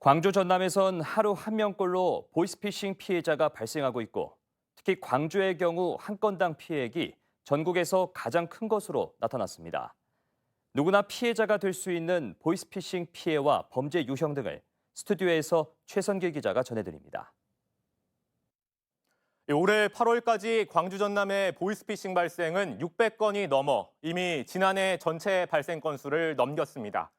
광주 전남에선 하루 한 명꼴로 보이스피싱 피해자가 발생하고 있고 특히 광주의 경우 한 건당 피해액이 전국에서 가장 큰 것으로 나타났습니다. 누구나 피해자가 될 수 있는 보이스피싱 피해와 범죄 유형 등을 스튜디오에서 최선길 기자가 전해드립니다. 올해 8월까지 광주 전남의 보이스피싱 발생은 600건이 넘어 이미 지난해 전체 발생 건수를 넘겼습니다.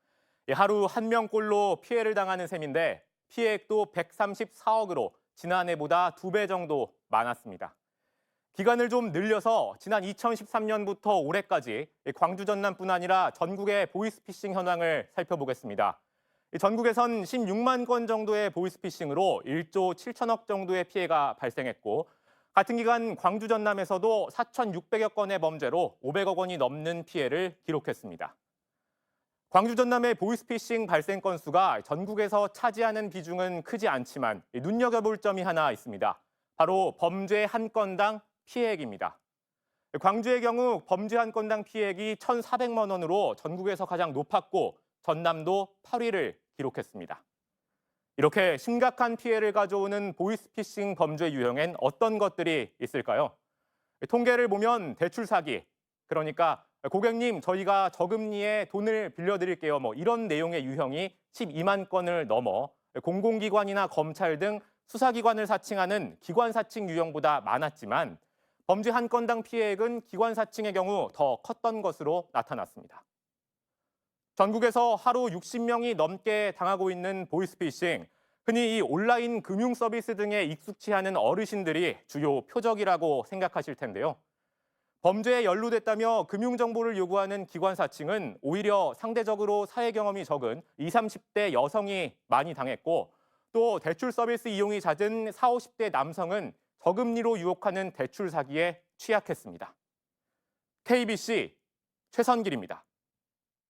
하루 한 명꼴로 피해를 당하는 셈인데 피해액도 134억으로 지난해보다 2배 정도 많았습니다. 기간을 좀 늘려서 지난 2013년부터 올해까지 광주 전남뿐 아니라 전국의 보이스피싱 현황을 살펴보겠습니다. 전국에선 16만 건 정도의 보이스피싱으로 1조 7천억 정도의 피해가 발생했고 같은 기간 광주 전남에서도 4,600여 건의 범죄로 500억 원이 넘는 피해를 기록했습니다. 광주 전남의 보이스피싱 발생 건수가 전국에서 차지하는 비중은 크지 않지만 눈여겨볼 점이 하나 있습니다. 바로 범죄 한 건당 피해액입니다. 광주의 경우 범죄 한 건당 피해액이 1,400만 원으로 전국에서 가장 높았고 전남도 8위를 기록했습니다. 이렇게 심각한 피해를 가져오는 보이스피싱 범죄 유형엔 어떤 것들이 있을까요? 통계를 보면 대출 사기, 그러니까 고객님 저희가 저금리에 돈을 빌려드릴게요. 이런 내용의 유형이 12만 건을 넘어 공공기관이나 검찰 등 수사기관을 사칭하는 기관 사칭 유형보다 많았지만 범죄 한 건당 피해액은 기관 사칭의 경우 더 컸던 것으로 나타났습니다. 전국에서 하루 60명이 넘게 당하고 있는 보이스피싱, 흔히 이 온라인 금융 서비스 등에 익숙치 않은 어르신들이 주요 표적이라고 생각하실 텐데요. 범죄에 연루됐다며 금융정보를 요구하는 기관 사칭은 오히려 상대적으로 사회 경험이 적은 20, 30대 여성이 많이 당했고 또 대출 서비스 이용이 잦은 40, 50대 남성은 저금리로 유혹하는 대출 사기에 취약했습니다. KBC 최선길입니다.